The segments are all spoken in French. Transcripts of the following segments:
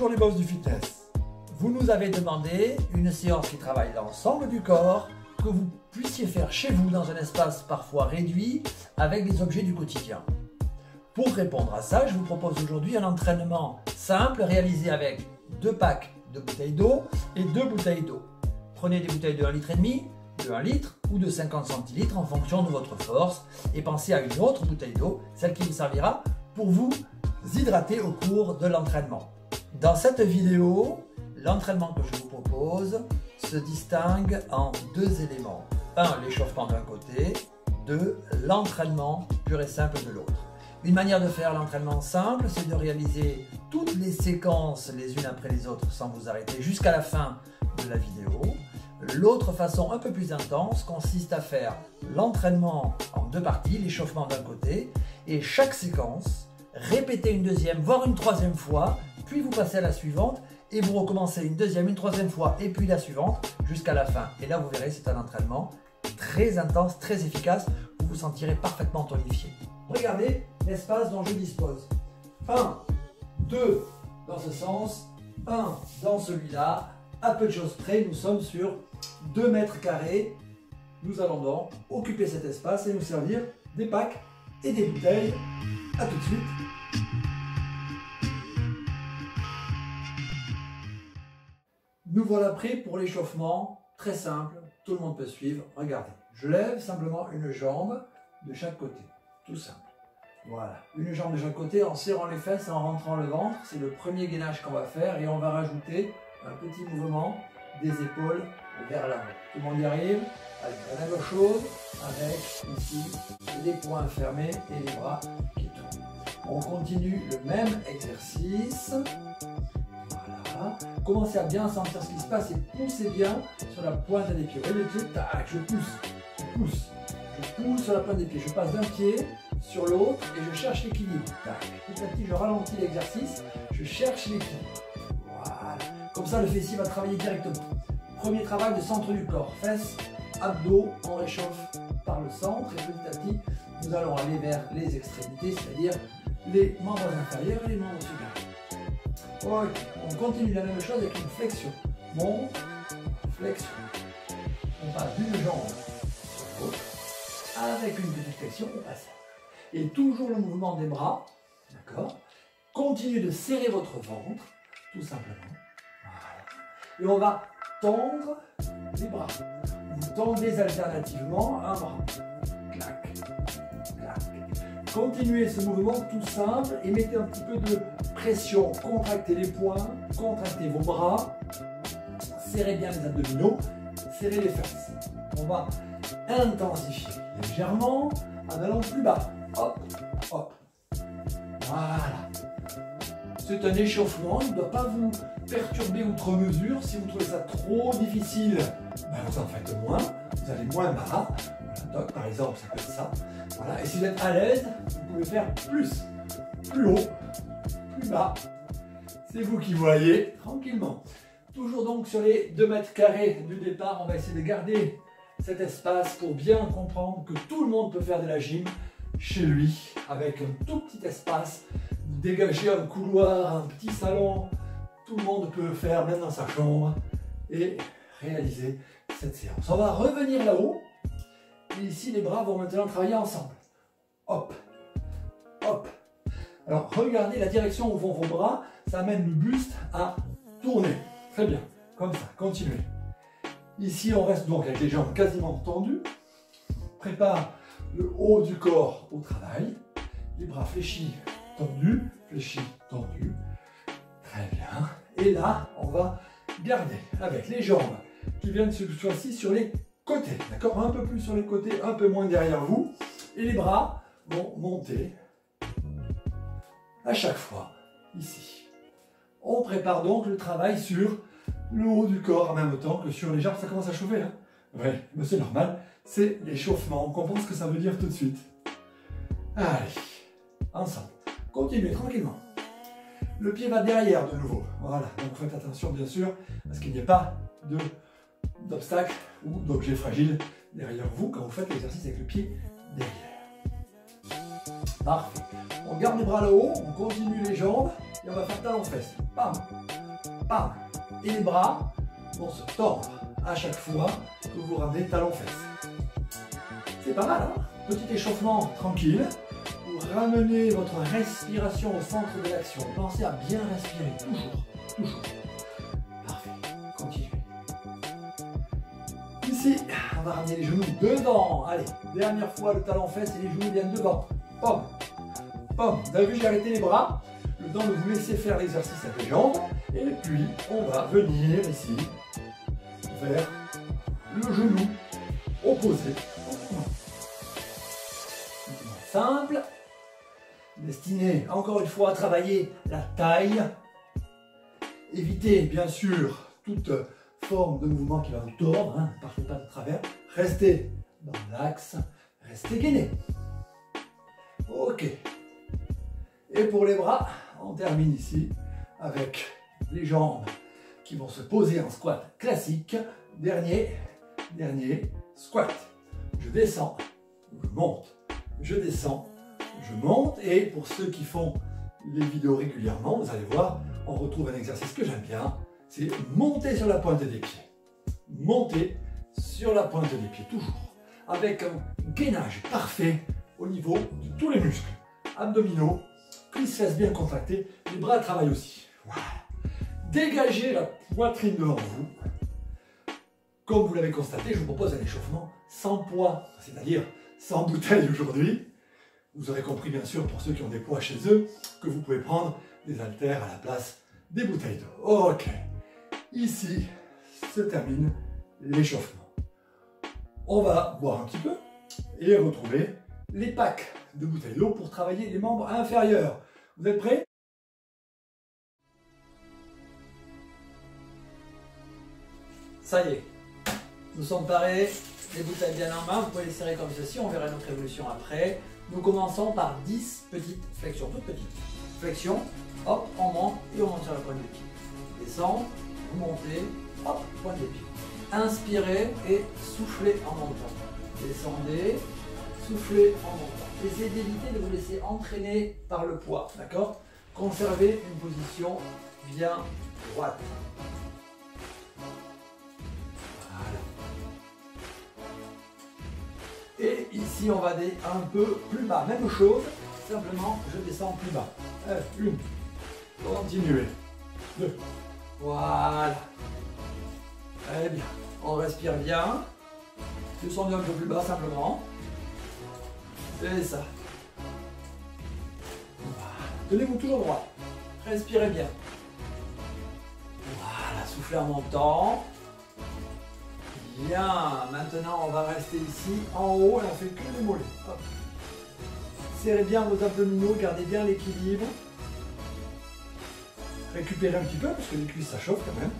Bonjour les boss du fitness. Vous nous avez demandé une séance qui travaille l'ensemble du corps, que vous puissiez faire chez vous dans un espace parfois réduit avec des objets du quotidien. Pour répondre à ça, je vous propose aujourd'hui un entraînement simple réalisé avec 2 packs de bouteilles d'eau et 2 bouteilles d'eau. Prenez des bouteilles de 1,5 litre, de 1 litre ou de 50 centilitres en fonction de votre force et pensez à une autre bouteille d'eau, celle qui vous servira pour vous hydrater au cours de l'entraînement. Dans cette vidéo, l'entraînement que je vous propose se distingue en 2 éléments. 1. L'échauffement d'un côté. 2. L'entraînement pur et simple de l'autre. Une manière de faire l'entraînement simple, c'est de réaliser toutes les séquences les unes après les autres sans vous arrêter jusqu'à la fin de la vidéo. L'autre façon un peu plus intense consiste à faire l'entraînement en 2 parties, l'échauffement d'un côté, et chaque séquence, répéter une deuxième, voire une troisième fois, puis vous passez à la suivante, et vous recommencez une deuxième, une troisième fois, et puis la suivante, jusqu'à la fin. Et là, vous verrez, c'est un entraînement très intense, très efficace, vous vous sentirez parfaitement tonifié. Regardez l'espace dont je dispose. 1, 2 dans ce sens, 1 dans celui-là. À peu de choses près, nous sommes sur 2 mètres carrés. Nous allons donc occuper cet espace et nous servir des packs et des bouteilles. A tout de suite. Nous voilà prêts pour l'échauffement. Très simple, tout le monde peut suivre. Regardez, je lève simplement une jambe de chaque côté. Tout simple. Voilà, une jambe de chaque côté en serrant les fesses et en rentrant le ventre. C'est le premier gainage qu'on va faire et on va rajouter un petit mouvement des épaules vers l'avant. Tout le monde y arrive. Allez, la même chose avec ici les poings fermés et les bras qui tournent. On continue le même exercice. Voilà. Commencez à bien sentir ce qui se passe et poussez bien sur la pointe des pieds. Voyez le pied, tac, je pousse sur la pointe des pieds. Je passe d'un pied sur l'autre et je cherche l'équilibre. Petit à petit, je ralentis l'exercice, je cherche l'équilibre. Voilà. Comme ça, le fessier va travailler directement. Premier travail de centre du corps, fesses, abdos, on réchauffe par le centre et petit à petit, nous allons aller vers les extrémités, c'est-à-dire les membres inférieurs et les membres supérieurs. Ok, on continue la même chose avec une flexion. Monte, flexion. On passe d'une jambe sur l'autre avec une petite flexion au passage. Et toujours le mouvement des bras, d'accord? Continuez de serrer votre ventre, tout simplement. Voilà. Et on va tendre les bras. Vous tendez alternativement un bras. Clac, clac. Continuez ce mouvement tout simple et mettez un petit peu de pression. Contractez les poings, contractez vos bras, serrez bien les abdominaux, serrez les fesses. On va intensifier légèrement en allant plus bas. Hop, hop. Voilà. C'est un échauffement, il ne doit pas vous perturber outre mesure. Si vous trouvez ça trop difficile, ben vous en faites moins, vous allez moins bas. Voilà, donc, par exemple, ça peut être ça. Voilà. Et si vous êtes à l'aise, vous pouvez faire plus haut, plus bas. C'est vous qui voyez, tranquillement. Toujours donc sur les 2 mètres carrés du départ, on va essayer de garder cet espace pour bien comprendre que tout le monde peut faire de la gym chez lui, avec un tout petit espace, dégager un couloir, un petit salon. Tout le monde peut le faire, même dans sa chambre, et réaliser cette séance. On va revenir là-haut, et ici les bras vont maintenant travailler ensemble. Hop, hop. Alors regardez la direction où vont vos bras, ça amène le buste à tourner. Très bien, comme ça, continuez. Ici on reste donc avec les jambes quasiment tendues. Prépare le haut du corps au travail. Les bras fléchis, tendus, fléchis, tendus. Très bien. Et là, on va garder avec les jambes qui viennent cette fois-ci sur les côtés. D'accord? Un peu plus sur les côtés, un peu moins derrière vous. Et les bras vont monter à chaque fois ici. On prépare donc le travail sur le haut du corps en même temps que sur les jambes. Ça commence à chauffer, hein? Oui, mais c'est normal. C'est l'échauffement. On comprend ce que ça veut dire tout de suite. Allez, ensemble. Continuez tranquillement. Le pied va derrière de nouveau. Voilà, donc faites attention bien sûr, parce qu'il n'y ait pas d'obstacle ou d'objet fragile derrière vous quand vous faites l'exercice avec le pied derrière. Parfait. On garde les bras là-haut, on continue les jambes et on va faire talon-fesse. Pam, pam. Et les bras vont se tordre à chaque fois que vous ramenez talon-fesse. C'est pas mal, hein? Petit échauffement tranquille. Vous ramenez votre respiration au centre de l'action. Pensez à bien respirer, toujours, toujours. Parfait, continuez. Ici, on va ramener les genoux devant. Allez, dernière fois le talon-fesse et les genoux viennent devant. Pomme, pomme. Vous avez vu, j'ai arrêté les bras. Le temps de vous laisser faire l'exercice avec les jambes. Et puis, on va venir ici vers le genou opposé. Simple. Destiné, encore une fois, à travailler la taille. Évitez, bien sûr, toute forme de mouvement qui va vous tordre. Ne partez pas de travers. Restez dans l'axe. Restez gainé. Ok. Et pour les bras, on termine ici avec les jambes qui vont se poser en squat classique. Dernier squat. Je descends, je monte, je descends, je monte. Et pour ceux qui font les vidéos régulièrement, vous allez voir, on retrouve un exercice que j'aime bien. C'est monter sur la pointe des pieds. Monter sur la pointe des pieds, toujours. Avec un gainage parfait au niveau de tous les muscles. Abdominaux, cuisses fesses bien contractées, les bras travaillent aussi. Voilà. Dégagez la poitrine devant vous. Comme vous l'avez constaté, je vous propose un échauffement sans poids, c'est-à-dire sans bouteille aujourd'hui. Vous aurez compris bien sûr, pour ceux qui ont des poids chez eux, que vous pouvez prendre des haltères à la place des bouteilles d'eau. Ok. Ici se termine l'échauffement. On va boire un petit peu et retrouver les packs de bouteilles d'eau pour travailler les membres inférieurs. Vous êtes prêts? Ça y est, nous sommes parés, les bouteilles bien en main, vous pouvez les serrer comme ceci, on verra notre évolution après. Nous commençons par 10 petites flexions, toutes petites. Flexion, hop, on monte et on monte sur la pointe des pieds. Descend, vous montez, hop, pointe des pieds. Inspirez et soufflez en montant. Descendez, soufflez en montant. Essayez d'éviter de vous laisser entraîner par le poids, d'accord? Conservez une position bien droite. Et ici, on va aller un peu plus bas. Même chose, simplement, je descends plus bas. Une. Continuez. Deux. Voilà. Très bien. On respire bien. Descendez un peu plus bas, simplement. C'est ça. Voilà. Tenez-vous toujours droit. Respirez bien. Voilà. Soufflez en montant. Bien, maintenant on va rester ici en haut et on fait que les mollets. Hop. Serrez bien vos abdominaux, gardez bien l'équilibre. Récupérez un petit peu parce que les cuisses ça chauffe quand même.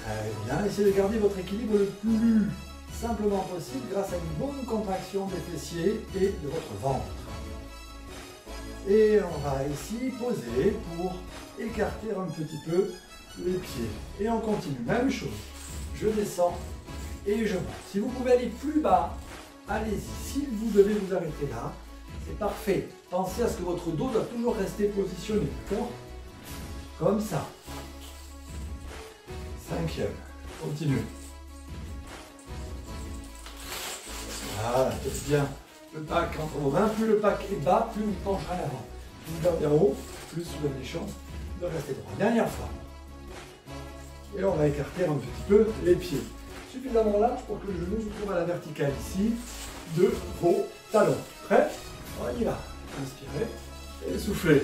Très bien, essayez de garder votre équilibre le plus simplement possible grâce à une bonne contraction des fessiers et de votre ventre. Et on va ici poser pour écarter un petit peu les pieds. Et on continue, même chose. Je descends et je monte. Si vous pouvez aller plus bas, allez-y. Si vous devez vous arrêter là, c'est parfait. Pensez à ce que votre dos doit toujours rester positionné. D'accord? Comme ça. Cinquième. Continuez. Voilà, faites bien le pack entre vos mains. Plus le pack est bas, plus vous penchez en avant. Plus vous gardez en haut, plus vous avez des chances de rester droit. Dernière fois. Et on va écarter un petit peu les pieds. Suffisamment large pour que le genou se trouve à la verticale ici de vos talons. Prêt? On y va. Inspirez et soufflez.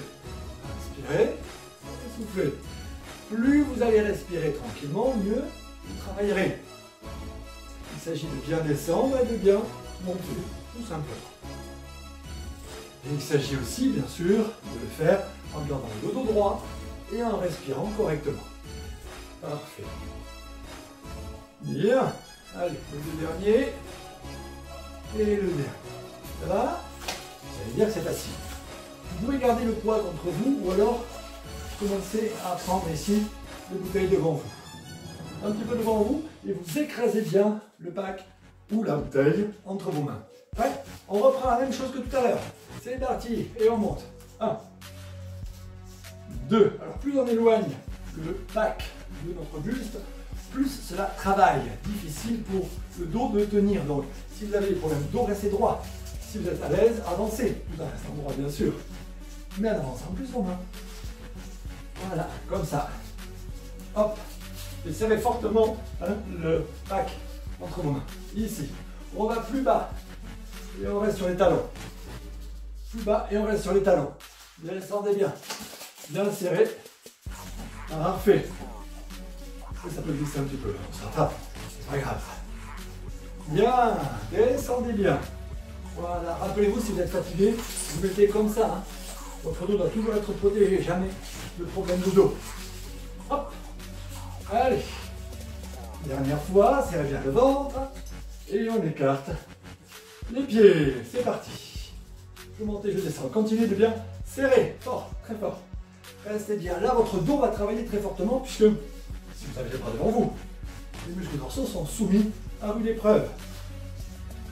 Inspirez et soufflez. Plus vous allez respirer tranquillement, mieux vous travaillerez. Il s'agit de bien descendre et de bien monter, tout simplement. Et il s'agit aussi, bien sûr, de le faire en gardant le dos droit et en respirant correctement. Parfait. Bien. Allez, le deux derniers. Et le dernier. Ça va? Vous allez dire que c'est facile. Vous pouvez garder le poids contre vous ou alors commencer à prendre ici les bouteilles devant vous. Un petit peu devant vous et vous écrasez bien le pack ou la bouteille entre vos mains. Prêt? On reprend la même chose que tout à l'heure. C'est parti et on monte. 1, 2. Alors plus on éloigne le pack de notre buste, plus cela travaille. Difficile pour le dos de tenir. Donc si vous avez des problèmes de dos, restez droit. Si vous êtes à l'aise, avancez. Tout en restant droit bien sûr. Mais en avançant plus vos mains. Voilà, comme ça. Hop. Et serrez fortement le pack entre vos mains. Ici. On va plus bas. Et on reste sur les talons. Plus bas et on reste sur les talons. Descendez bien. Bien serré. Parfait. Et ça peut glisser un petit peu. On se rattrape. C'est pas grave. Bien. Descendez bien. Voilà. Rappelez-vous, si vous êtes fatigué, vous mettez comme ça. Hein. Votre dos doit toujours être protégé. Jamais de problème de dos. Hop. Allez. Dernière fois. Serrez bien le ventre. Et on écarte les pieds. C'est parti. Je monte et je descends. Continuez de bien serrer. Fort. Très fort. Restez bien. Là, votre dos va travailler très fortement puisque, si vous avez les bras devant vous, les muscles dorsaux sont soumis à rude épreuve.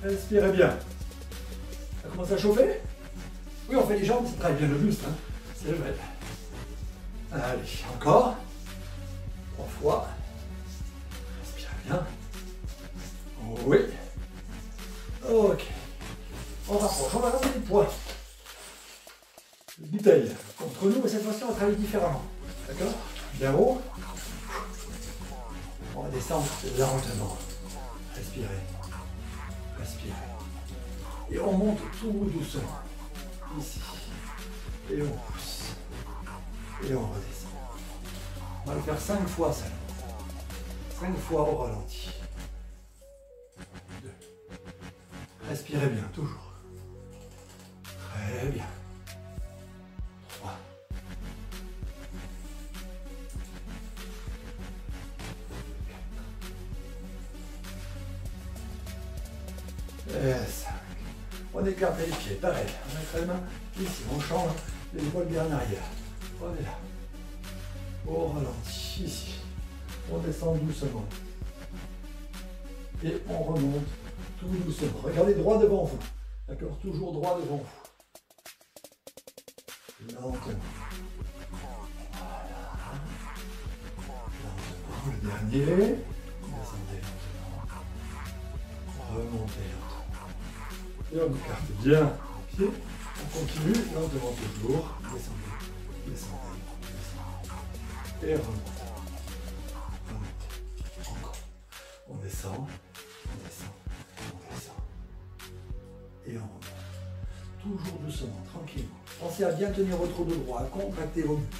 Respirez bien. Ça commence à chauffer? Oui, on fait les jambes, ça travaille bien le buste. Hein. C'est vrai. Allez, encore. 3 fois. Respirez bien. Oui. Ok. On rapproche. On va ramener les poids. Bouteille contre nous, mais cette fois-ci on va travailler différemment. D'accord? Bien haut. On va descendre lentement. Respirez. Respirez. Et on monte tout doucement. Ici. Et on pousse. Et on redescend. On va le faire 5 fois seulement. 5 fois au ralenti. 2. Respirez bien, toujours. Très bien. 3. 4. Et 5. On écarte les pieds, pareil. On met les mains ici, on change les épaules bien en arrière. On est là. Au ralenti, ici. On descend doucement. Et on remonte tout doucement. Regardez droit devant vous. D'accord? Toujours droit devant vous. Lentement. Voilà. Lentement. Le dernier. Descendez lentement. Remontez lentement. Et on écarte bien les pieds. On continue lentement toujours. Descendez. Descendez. Descendez. Et remontez. Remontez. Encore. On descend. On descend. On descend. Et on remonte. Toujours doucement, tranquillement. Pensez à bien tenir votre dos droit, à contracter vos muscles.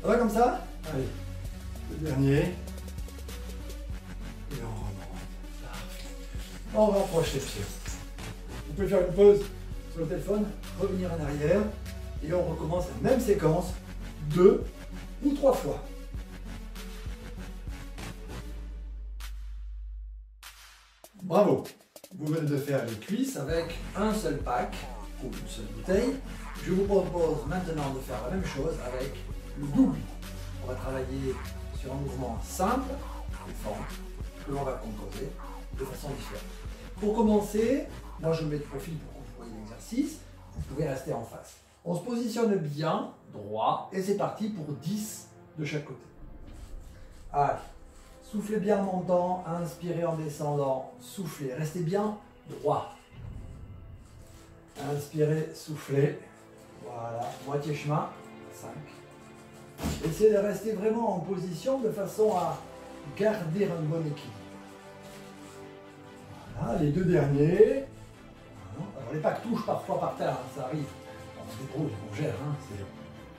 Ça va comme ça? Allez, le dernier. Et on remonte. On rapproche les pieds. Vous pouvez faire une pause sur le téléphone, revenir en arrière, et on recommence la même séquence 2 ou 3 fois. Bravo! Vous venez de faire les cuisses avec un seul pack ou une seule bouteille. Je vous propose maintenant de faire la même chose avec le double. On va travailler sur un mouvement simple et fort que l'on va composer de façon différente. Pour commencer, moi je me mets de profil pour que vous voyez l'exercice. Vous pouvez rester en face. On se positionne bien, droit, et c'est parti pour 10 de chaque côté. Allez. Soufflez bien en montant, inspirez en descendant, soufflez, restez bien droit. Inspirez, soufflez, voilà, moitié chemin, 5. Essayez de rester vraiment en position de façon à garder un bon équilibre. Voilà, les 2 derniers. Alors les packs touchent parfois par terre, hein, ça arrive. On se débrouille, on gère, hein,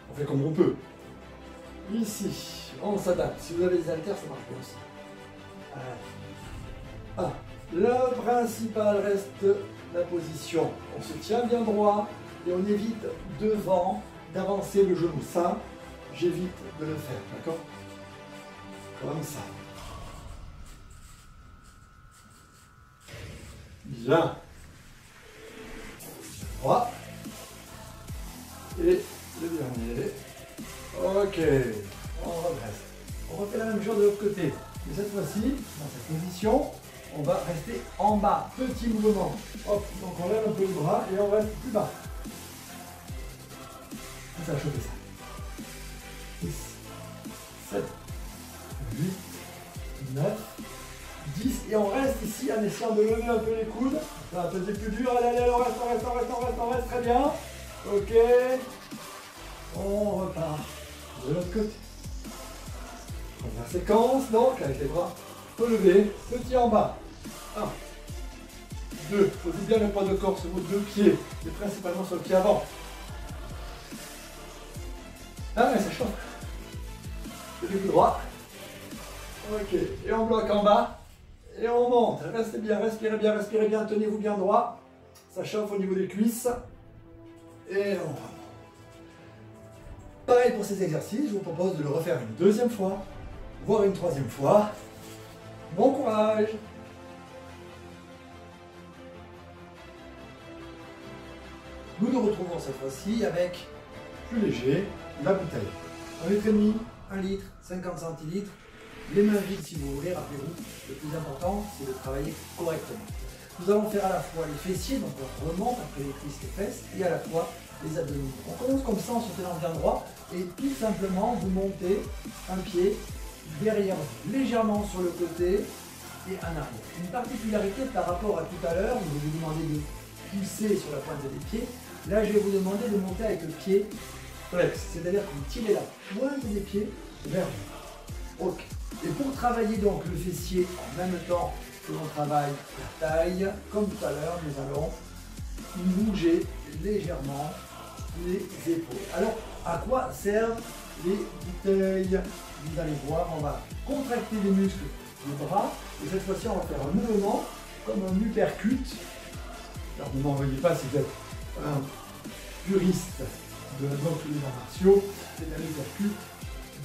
on fait comme on peut. Ici, on s'adapte. Si vous avez des haltères, ça marche bien aussi. Ah, le principal reste la position. On se tient bien droit et on évite devant d'avancer le genou. Ça, j'évite de le faire, d'accord? Comme ça. Bien. Droit. Et le dernier. Ok. On redresse. On refait la même chose de l'autre côté. Et cette fois-ci, dans cette position, on va rester en bas. Petit mouvement. Hop, donc on lève un peu le bras et on reste plus bas. Ça va chauffer ça. 6, 7, 8, 9, 10. Et on reste ici en essayant de lever un peu les coudes. Ça va peser plus dur. Allez, allez, on reste. Très bien. Ok. On repart de l'autre côté. Première séquence, donc, avec les bras relevés. Petit en bas. 1, 2. Il faut bien le poids de corps sur vos deux pieds. Et principalement sur le pied avant. Ah ouais, ça chauffe. Le pied droit. Ok. Et on bloque en bas. Et on monte. Restez bien, respirez bien, tenez-vous bien droit. Ça chauffe au niveau des cuisses. Et on remonte. Pareil pour ces exercices, je vous propose de le refaire une deuxième fois, voire une troisième fois. Bon courage! Nous nous retrouvons cette fois-ci avec plus léger, la bouteille. 1,5 litre, 1 litre, 50 centilitres. Les mains vides si vous voulez, rappelez-vous, le plus important c'est de travailler correctement. Nous allons faire à la fois les fessiers, donc on remonte après les cuisses et les fesses, et à la fois les abdominaux. On commence comme ça en se tenant bien droit, et tout simplement vous montez un pied derrière vous, légèrement sur le côté et en arrière. Une particularité par rapport à tout à l'heure, où je vais vous demander de pousser sur la pointe des pieds, là je vais vous demander de monter avec le pied flex, c'est-à-dire que vous tirez la pointe des pieds vers vous. Ok. Et pour travailler donc le fessier en même temps que l'on travaille la taille, comme tout à l'heure, nous allons bouger légèrement les épaules. Alors, à quoi servent les bouteilles? Vous allez voir, on va contracter les muscles du bras, et cette fois-ci, on va faire un mouvement comme un uppercut. Alors, ne m'en veuillez pas si vous êtes un puriste de la boxe ou des arts martiaux, c'est un uppercut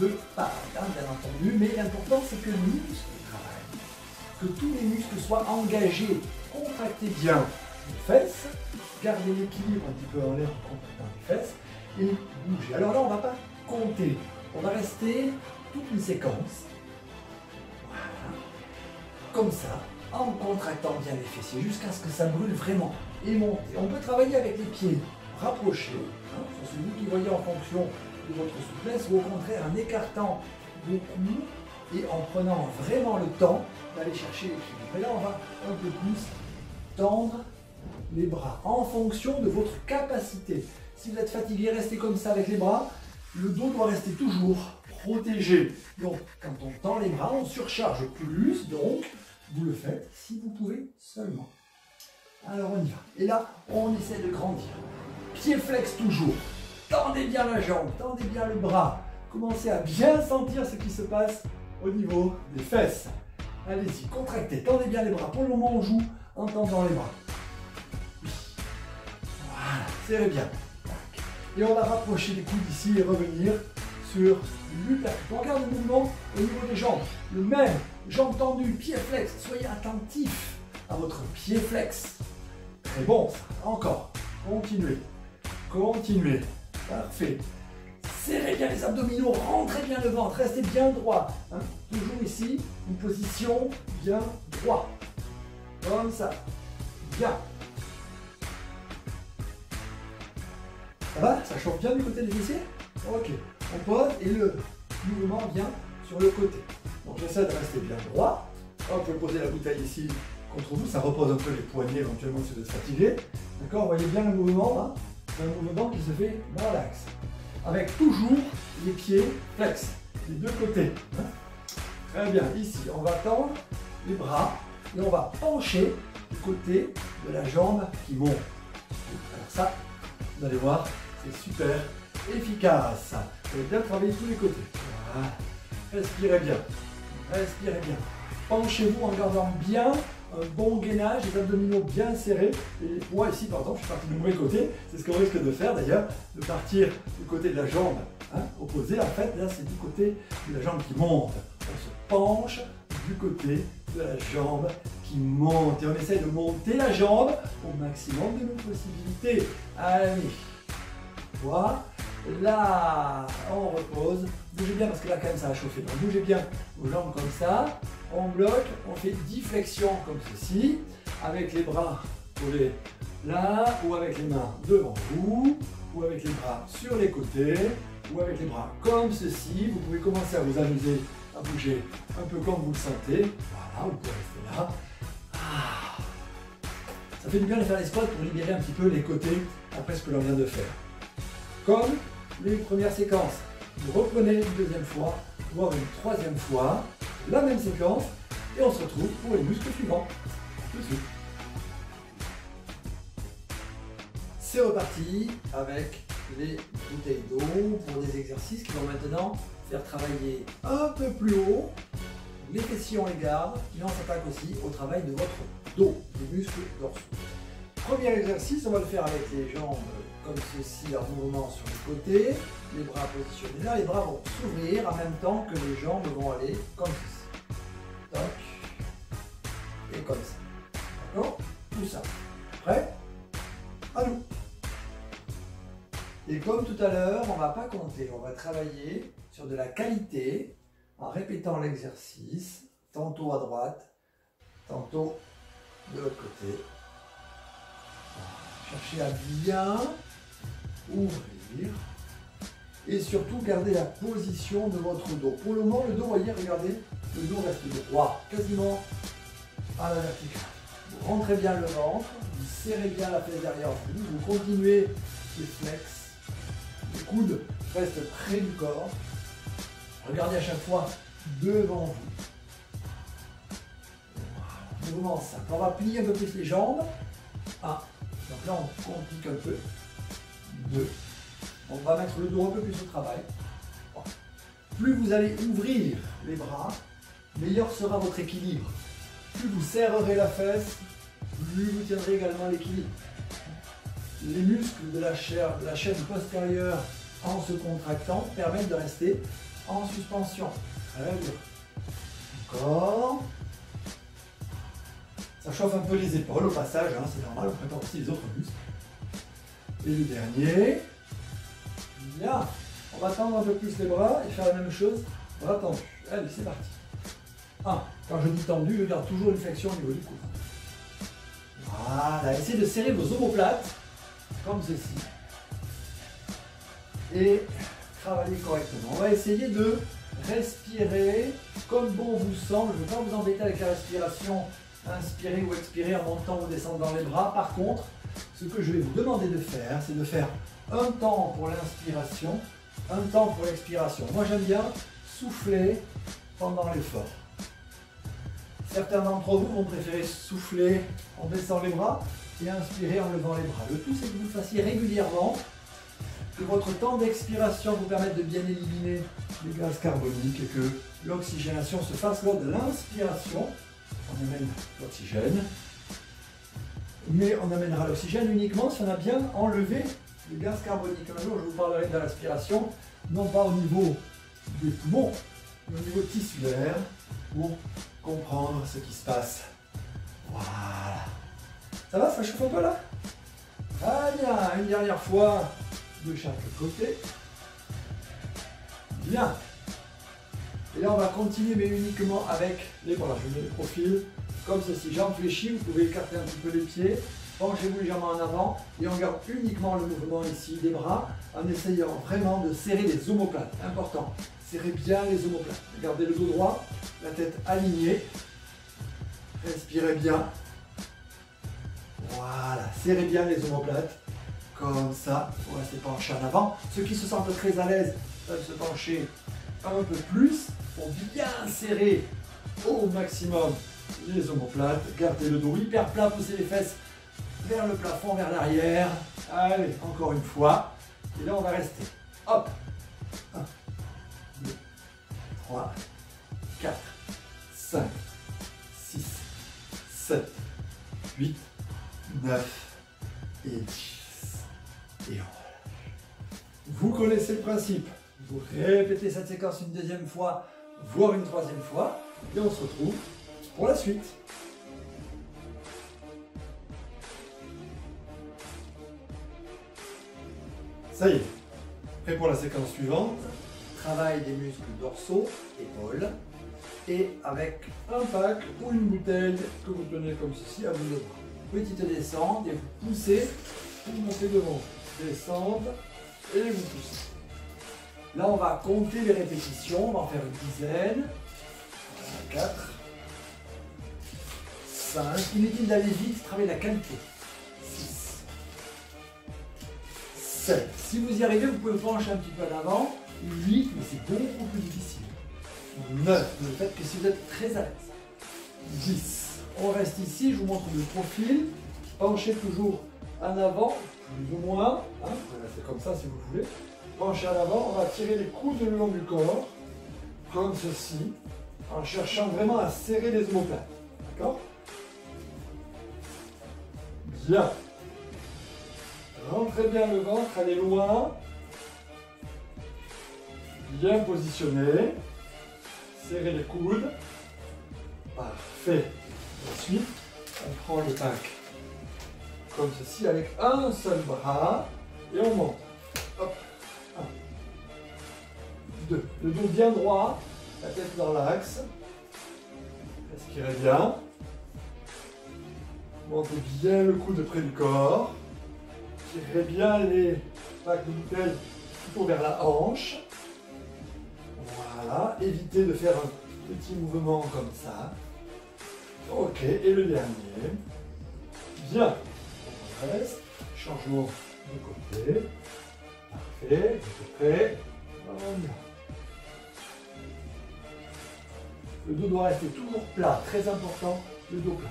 de paradigme, bien entendu, mais l'important c'est que les muscles travaillent, que tous les muscles soient engagés, contractez bien les fesses, gardez l'équilibre un petit peu en l'air en contractant les fesses et bougez. Alors là on ne va pas compter, on va rester toute une séquence, voilà, comme ça, en contractant bien les fessiers jusqu'à ce que ça brûle vraiment et monter. On peut travailler avec les pieds rapprochés, c'est celui qui voyait en fonction de votre souplesse, ou au contraire en écartant beaucoup et en prenant vraiment le temps d'aller chercher l'équilibre. Et là, on va un peu plus tendre les bras en fonction de votre capacité. Si vous êtes fatigué, restez comme ça avec les bras. Le dos doit rester toujours protégé. Donc, quand on tend les bras, on surcharge plus. Donc, vous le faites si vous pouvez seulement. Alors, on y va. Et là, on essaie de grandir. Pied flex toujours. Tendez bien la jambe, tendez bien le bras. Commencez à bien sentir ce qui se passe au niveau des fesses. Allez-y, contractez, tendez bien les bras. Pour le moment, on joue en tendant les bras. Voilà, serrez bien. Et on va rapprocher les coudes ici et revenir sur l'uppercut. On regarde le mouvement au niveau des jambes. Le même, jambes tendues, pied flex. Soyez attentifs à votre pied flex. Très bon, ça. Encore. Continuez. Continuez. Parfait. Serrez bien les abdominaux, rentrez bien le ventre, restez bien droit. Hein. Toujours ici, une position bien droite. Comme ça. Bien. Ça va? Ça chauffe bien du côté des fessiers? Ok. On pose et le mouvement vient sur le côté. Donc j'essaie de rester bien droit. Hop, je vais poser la bouteille ici contre vous. Ça repose un peu les poignets éventuellement si vous êtes fatigué. D'accord? Vous voyez bien le mouvement là? C'est un mouvement qui se fait dans l'axe. Avec toujours les pieds flex, les deux côtés. Hein. Très bien, ici on va tendre les bras et on va pencher du côté de la jambe qui monte. Alors ça, vous allez voir, c'est super efficace. Vous allez bien travailler tous les côtés. Voilà. Respirez bien, respirez bien. Penchez-vous en gardant bien un bon gainage, les abdominaux bien serrés. Et moi ici par exemple, je suis parti du mauvais côté, c'est ce qu'on risque de faire d'ailleurs, de partir du côté de la jambe opposée. En fait, là c'est du côté de la jambe qui monte. On se penche du côté de la jambe qui monte. Et on essaye de monter la jambe au maximum de nos possibilités. Allez, voilà, on repose Bougez bien parce que là quand même ça va chauffer. Donc bougez bien vos jambes comme ça. On bloque, on fait 10 flexions comme ceci, avec les bras collés là, ou avec les mains devant vous, ou avec les bras sur les côtés, ou avec les bras comme ceci. Vous pouvez commencer à vous amuser, à bouger un peu comme vous le sentez. Voilà, vous pouvez rester là. Ça fait du bien de faire les squats pour libérer un petit peu les côtés après ce que l'on vient de faire. Comme les premières séquences. Vous reprenez une deuxième fois, voire une troisième fois, la même séquence, et on se retrouve pour les muscles suivants. Tout de suite. C'est reparti avec les bouteilles d'eau pour des exercices qui vont maintenant faire travailler un peu plus haut les fessiers, on les garde, mais on s'attaque aussi au travail de votre dos, des muscles dorsaux. Premier exercice, on va le faire avec les jambes comme ceci, en mouvement sur les côtés, les bras positionnés là, les bras vont s'ouvrir en même temps que les jambes vont aller comme ceci. Toc, et comme ça. D'accord? Tout ça. Prêt? À nous. Et comme tout à l'heure, on ne va pas compter, on va travailler sur de la qualité en répétant l'exercice, tantôt à droite, tantôt de l'autre côté. Cherchez à bien ouvrir et surtout garder la position de votre dos. Pour le moment, le dos, voyez, regardez, le dos reste droit, quasiment à la verticale. Vous rentrez bien le ventre, vous serrez bien la fesse derrière vous, vous continuez les flex, les coudes restent près du corps. Regardez à chaque fois devant vous. Voilà, mouvement simple. On va plier un peu plus les jambes. 1. Donc là, on complique un peu. 2. On va mettre le dos un peu plus au travail. 3. Plus vous allez ouvrir les bras, meilleur sera votre équilibre. Plus vous serrerez la fesse, plus vous tiendrez également l'équilibre. Les muscles de la chaîne postérieure, en se contractant, permettent de rester en suspension. Très bien. Encore. Ça chauffe un peu les épaules au passage, hein, c'est normal, on prépare aussi les autres muscles. Et le dernier. Bien. On va tendre un peu plus les bras et faire la même chose, bras tendus. Allez, c'est parti. 1. Quand je dis tendu, je garde toujours une flexion au niveau du cou. Voilà, essayez de serrer vos omoplates, comme ceci. Et travailler correctement. On va essayer de respirer comme bon vous semble. Je ne vais pas vous embêter avec la respiration, inspirer ou expirer en montant ou descendant les bras. Par contre, ce que je vais vous demander de faire, c'est de faire un temps pour l'inspiration, un temps pour l'expiration. Moi, j'aime bien souffler pendant l'effort. Certains d'entre vous vont préférer souffler en baissant les bras et inspirer en levant les bras. Le tout, c'est que vous le fassiez régulièrement, que votre temps d'expiration vous permette de bien éliminer les gaz carboniques et que l'oxygénation se fasse lors de l'inspiration. On amène l'oxygène, mais on amènera l'oxygène uniquement si on a bien enlevé les gaz carboniques. Un jour, je vous parlerai de l'aspiration, non pas au niveau des poumons, mais au niveau tissulaire, pour comprendre ce qui se passe. Voilà. Ça va, ça chauffe un peu là? Très bien, une dernière fois de chaque côté. Bien. Et là, on va continuer, mais uniquement avec les bras. Je mets le profil comme ceci. Jambes fléchies, vous pouvez écarter un petit peu les pieds. Penchez-vous légèrement en avant et on garde uniquement le mouvement ici des bras en essayant vraiment de serrer les omoplates. Important. Serrez bien les omoplates. Gardez le dos droit, la tête alignée. Respirez bien. Voilà. Serrez bien les omoplates. Comme ça. Pour rester penché en avant. Ceux qui se sentent très à l'aise peuvent se pencher un peu plus pour bien serrer au maximum les omoplates. Gardez le dos hyper plat, poussez les fesses vers le plafond, vers l'arrière. Allez, encore une fois. Et là, on va rester. Hop. 1, 2, 3, 4, 5, 6, 7, 8, 9 et 10. Et on relâche. Vous connaissez le principe. Vous répétez cette séquence une deuxième fois, voire une troisième fois. Et on se retrouve pour la suite. Ça y est, prêt pour la séquence suivante. travail des muscles dorsaux, épaules, et avec un pack ou une bouteille que vous tenez comme ceci à bout de bras. Petite descente et vous poussez pour monter devant. Descendre et vous poussez. Là, on va compter les répétitions. On va en faire une dizaine. 4, 5. Inutile d'aller vite, travailler la qualité. 6, 7. Si vous y arrivez, vous pouvez pencher un petit peu à l'avant. 8, mais c'est beaucoup plus difficile. 9, le fait que si vous êtes très à l'aise. 10. On reste ici, je vous montre le profil. Penchez toujours en avant, plus ou moins. Hein, vous pouvez rester comme ça si vous voulez. Penchez en avant, on va tirer les coudes le long du corps. Prendre ceci, en cherchant vraiment à serrer les omoplates. D'accord? Bien. Rentrez bien le ventre, allez loin. Bien positionné. Serrez les coudes. Parfait. Ensuite, on prend le pack comme ceci avec un seul bras et on monte. Hop. 1, 2. Le dos bien droit, la tête dans l'axe. Respirez bien. Montez bien le coude près du corps. Tirez bien les packs de bouteilles plutôt vers la hanche. Voilà. Évitez de faire un petit mouvement comme ça. Ok, et le dernier. Bien. On reste. Changement de côté. Parfait. Vous êtes prêts. Le dos doit rester toujours plat. Très important, le dos plat.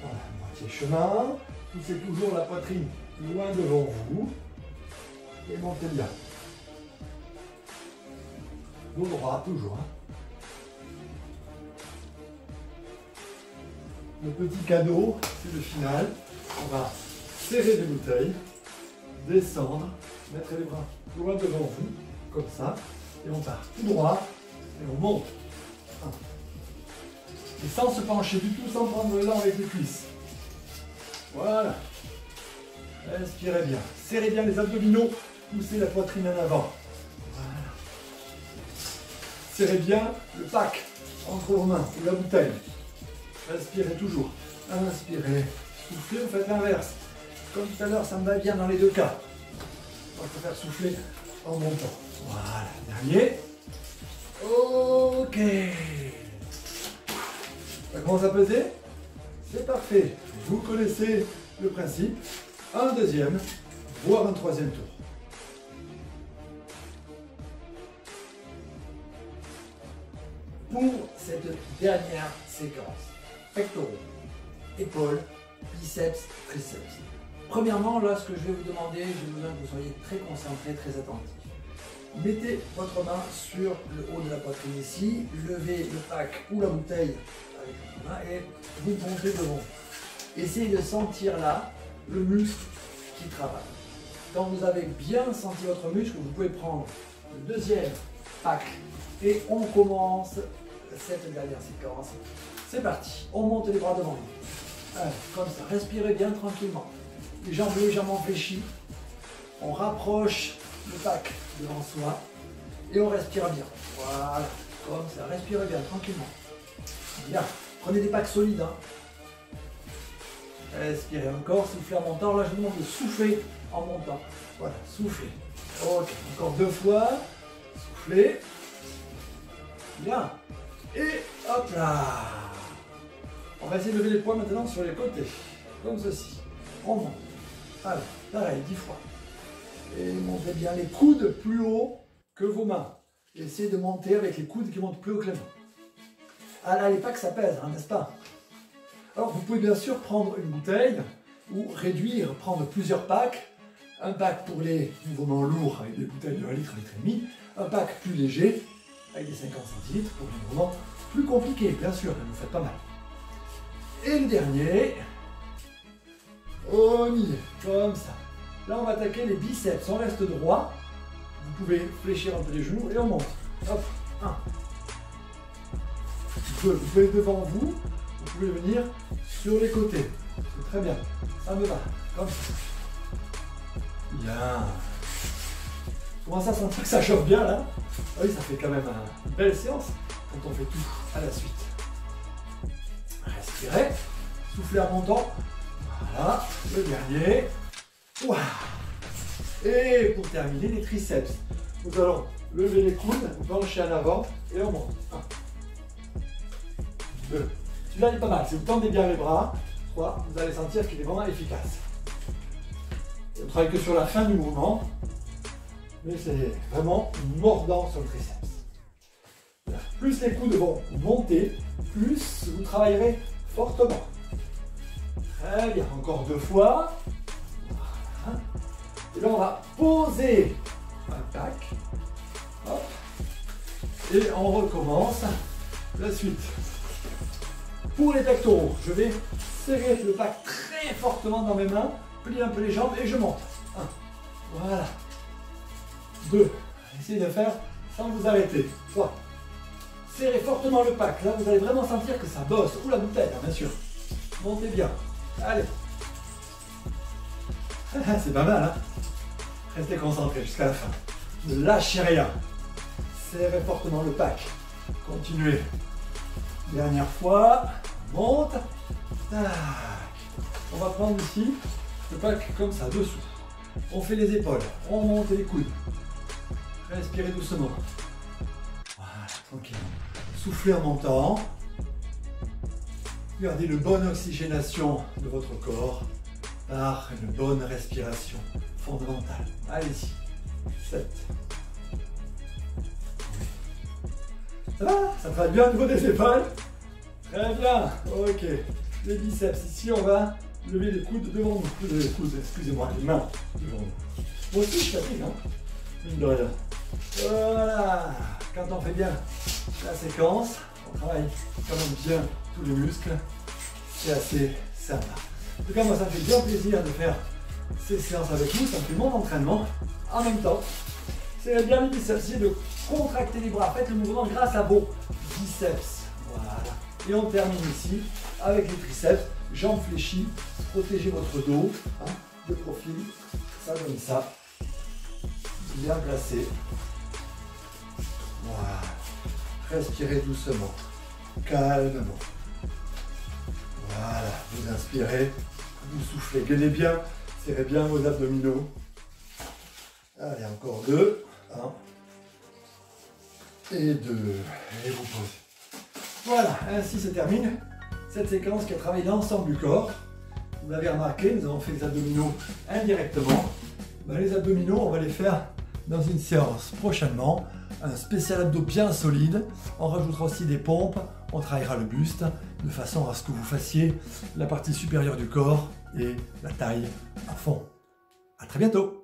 Voilà, moitié chemin. Poussez toujours la poitrine loin devant vous. Et montez bien. Dos droit, toujours. Hein. Le petit cadeau, c'est le final. On va serrer les bouteilles, descendre, mettre les bras loin devant vous, comme ça. Et on part tout droit et on monte. Et sans se pencher du tout, sans prendre l'élan avec les cuisses. Voilà. Respirez bien. Serrez bien les abdominaux. Poussez la poitrine en avant. Voilà. Serrez bien le pack entre vos mains ou la bouteille. Respirez toujours. Inspirez. Soufflez, vous faites l'inverse. Comme tout à l'heure, ça me va bien dans les deux cas. On va faire souffler en montant. Voilà. Dernier. Ok. Ça commence à peser? C'est parfait. Vous connaissez le principe. Un deuxième, voire un troisième tour. Pour cette dernière séquence, pectoraux, épaules, biceps, triceps. Premièrement, là, ce que je vais vous demander, j'ai besoin que vous soyez très concentré, très attentif. Mettez votre main sur le haut de la poitrine ici, levez le pack ou la bouteille avec votre main et vous montez devant. Essayez de sentir là le muscle qui travaille. Quand vous avez bien senti votre muscle, vous pouvez prendre le deuxième pack et on commence cette dernière séquence. C'est parti, on monte les bras devant vous. Allez, comme ça, respirez bien tranquillement. Les jambes légèrement fléchies. On rapproche le pack devant soi et on respire bien. Voilà, comme ça, respirez bien tranquillement. Bien, prenez des packs solides. Hein. Respirez encore, soufflez en montant. Là, je vous demande de souffler en montant. Voilà, soufflez. Ok, encore 2 fois. Soufflez. Bien. Et hop là. On va essayer de lever les poids maintenant sur les côtés. Comme ceci. On monte. Allez, pareil, 10 fois. Et montez bien les coudes plus haut que vos mains. Essayez de monter avec les coudes qui montent plus haut que les mains. Ah là, les packs, ça pèse, hein, n'est-ce pas? Alors, vous pouvez bien sûr prendre une bouteille ou réduire, prendre plusieurs packs. Un pack pour les mouvements lourds avec des bouteilles de 1 litre, 1,5 litre. Un pack plus léger avec des 50 centilitres pour les mouvements plus compliqués, bien sûr, mais vous faites pas mal. Et le dernier, on y est, comme ça. Là, on va attaquer les biceps. On reste droit. Vous pouvez fléchir un peu les genoux et on monte. Hop, 1. Vous pouvez devant vous. Vous pouvez venir sur les côtés. C'est très bien. Ça me va. Comme ça. Bien. Commencez à sentir que ça chauffe bien là. Ah oui, ça fait quand même une belle séance quand on fait tout à la suite. Respirez, soufflez en montant. Voilà, le dernier. Ouah. Et pour terminer, les triceps. Nous allons lever les coudes, pencher en avant et on monte. 1, 2. Celui-là il est pas mal. Si vous tendez bien les bras, 3, vous allez sentir qu'il est vraiment efficace. On ne travaille que sur la fin du mouvement, mais c'est vraiment mordant sur le triceps. Plus les coudes vont monter, plus vous travaillerez fortement. Très bien, encore 2 fois. Voilà. Et là, on va poser un pack. Hop. Et on recommence la suite. Pour les pectoraux, je vais serrer le pack très fortement dans mes mains, plier un peu les jambes et je monte. 1. Voilà. 2. Essayez de faire sans vous arrêter. 3. Serrez fortement le pack. Là, vous allez vraiment sentir que ça bosse. Ou la bouteille, bien sûr. Montez bien. Allez. C'est pas mal, hein? Restez concentrés jusqu'à la fin. Ne lâchez rien. Serrez fortement le pack. Continuez. Dernière fois. Monte. Tac. On va prendre ici le pack comme ça, dessous. On fait les épaules. On monte les coudes. Respirez doucement. Voilà, tranquillement. Soufflez en montant. Gardez une bonne oxygénation de votre corps par une bonne respiration fondamentale. Allez-y. 7. Ça va? Ça travaille bien au niveau des épaules? Très bien. Ok. Les biceps. Ici, on va lever les coudes devant nous. Les coudes, excusez-moi, les mains devant nous. Moi aussi, je fatigue, hein? Mine de rien. Voilà. Quand on fait bien la séquence, on travaille quand même bien tous les muscles. C'est assez sympa. En tout cas, moi, ça me fait bien plaisir de faire ces séances avec vous. Ça me fait mon entraînement en même temps. C'est bien les biceps. Essayez de contracter les bras. Faites le mouvement grâce à vos biceps. Voilà. Et on termine ici avec les triceps. Jambes fléchies. Protégez votre dos. Hein, de profil. Ça donne ça. Bien placé. Voilà. Respirez doucement. Calmement. Voilà. Vous inspirez. Vous soufflez. Gainez bien. Serrez bien vos abdominaux. Allez, encore 2. 1. Et 2. Et vous posez. Voilà. Ainsi se termine cette séquence qui a travaillé l'ensemble du corps. Vous l'avez remarqué, nous avons fait les abdominaux indirectement. Ben, les abdominaux, on va les faire dans une séance prochainement. Un spécial abdos bien solide. On rajoutera aussi des pompes. On travaillera le buste de façon à ce que vous fassiez la partie supérieure du corps et la taille à fond. À très bientôt.